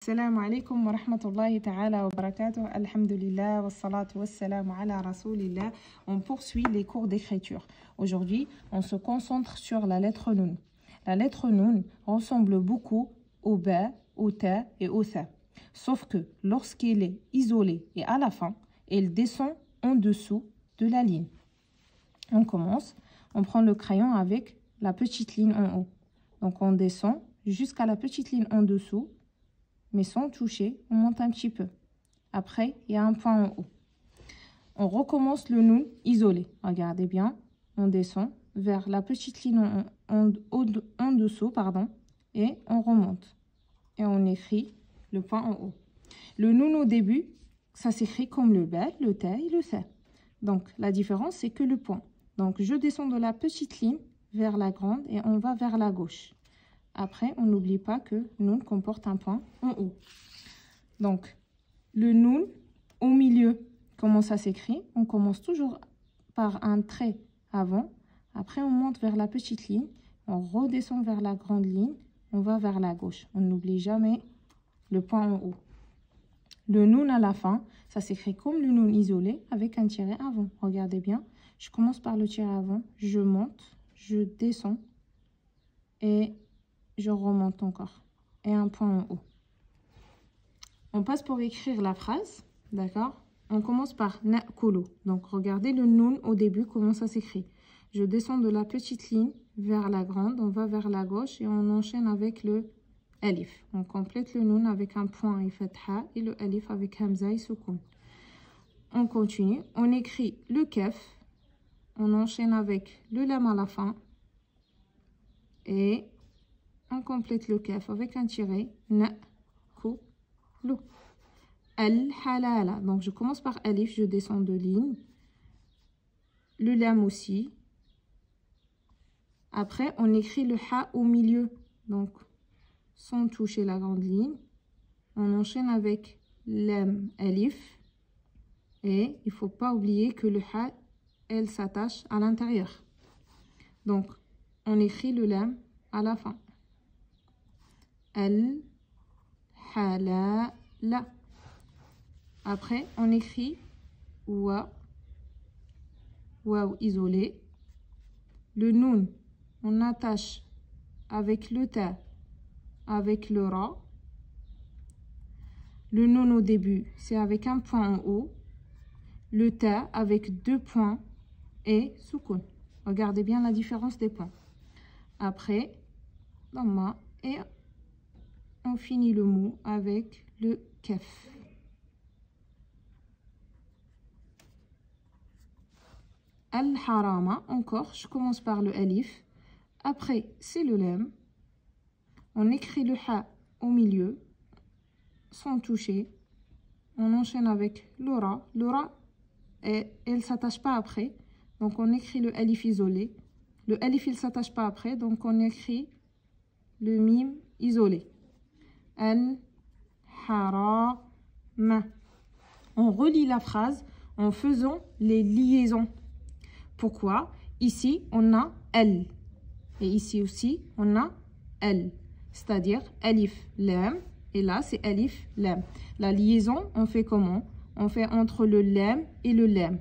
Assalamu alaikum wa rahmatullahi ta'ala wa barakatuh. Alhamdulillah wa salatu wa salam ala rasoulillah. On poursuit les cours d'écriture. Aujourd'hui, on se concentre sur la lettre Noun. La lettre Noun ressemble beaucoup au Ba, au Ta et au Tha. Sauf que lorsqu'elle est isolée et à la fin, elle descend en dessous de la ligne. On commence, on prend le crayon avec la petite ligne en haut. Donc on descend jusqu'à la petite ligne en dessous, mais sans toucher, on monte un petit peu. Après, il y a un point en haut. On recommence le Noun isolé. Regardez bien, on descend vers la petite ligne en dessous, et on remonte. Et on écrit le point en haut. Le Noun au début, ça s'écrit comme le Ba, le Ta et le Tha. Donc, la différence, c'est que le point. Donc, je descends de la petite ligne vers la grande et on va vers la gauche. Après, on n'oublie pas que Noun comporte un point en haut. Donc, le Noun au milieu, comment ça s'écrit? On commence toujours par un trait avant. Après, on monte vers la petite ligne. On redescend vers la grande ligne. On va vers la gauche. On n'oublie jamais le point en haut. Le Noun à la fin, ça s'écrit comme le Noun isolé avec un tiret avant. Regardez bien. Je commence par le tiret avant. Je monte, je descends et je remonte encore. Et un point en haut. On passe pour écrire la phrase. D'accord? On commence par Na'kulu. Donc, regardez le Noun au début, comment ça s'écrit. Je descends de la petite ligne vers la grande. On va vers la gauche et on enchaîne avec le Alif. On complète le Noun avec un point et fatha et le Alif avec Hamza et Soukoun. On continue. On écrit le Kaf. On enchaîne avec le Lam à la fin. Et on complète le Kaf avec un tiret. Na'kulu. Al-halala. Donc, je commence par Alif, je descends de ligne. Le Lam aussi. Après, on écrit le Ha au milieu. Donc, sans toucher la grande ligne. On enchaîne avec Lam, Alif. Et il ne faut pas oublier que le Ha, elle s'attache à l'intérieur. Donc, on écrit le Lam à la fin. Al-halala. Après, on écrit Wa. Waouh isolé. Le Noun, on attache avec le Ta, avec le Ra. Le Noun au début, c'est avec un point en haut. Le Ta avec deux points et Soukoun. Regardez bien la différence des points. Après, Dhamma et on finit le mot avec le Kaf. Al-harama, encore, je commence par le Alif. Après, c'est le Lam. On écrit le Ha au milieu, sans toucher. On enchaîne avec le Ra. Le Ra, elle ne s'attache pas après. Donc, on écrit le Alif isolé. Le Alif, il ne s'attache pas après. Donc, on écrit le Mim isolé. Al-harama. On relit la phrase en faisant les liaisons. Pourquoi? Ici, on a L. Et ici aussi, on a L. C'est-à-dire Alif, Lam. Et là, c'est Alif, Lam. La liaison, on fait comment? On fait entre le Lam et le Lam.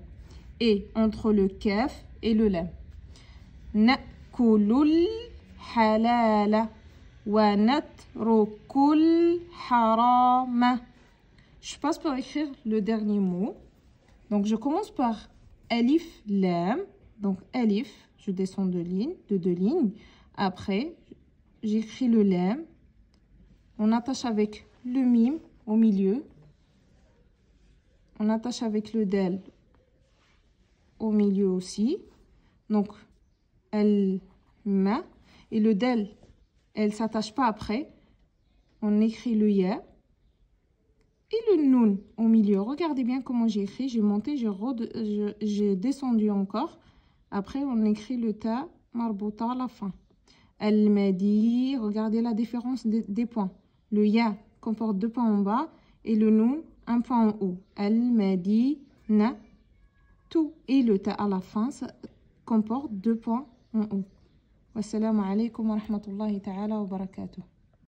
Et entre le Kaf et le Lam. Na'kulul halala. Wa natrukul harama. Je passe pour écrire le dernier mot. Donc, je commence par Alif, Lam. Donc, Alif, je descends de deux lignes. Après, j'écris le Lam. On attache avec le Mim au milieu. On attache avec le Dal au milieu aussi. Donc, Al-ma. Et le Dal, elle ne s'attache pas après. On écrit le Ya. Et le Noun au milieu. Regardez bien comment j'ai écrit. J'ai monté, j'ai descendu encore. Après, on écrit le Ta marbouta à la fin. Al-madi. Regardez la différence des points. Le Ya comporte deux points en bas. Et le Noun, un point en haut. Al-madi na tout. Et le Ta à la fin, ça comporte deux points en haut. Wassalamu alaikum wa rahmatullahi ta'ala wa barakatuh.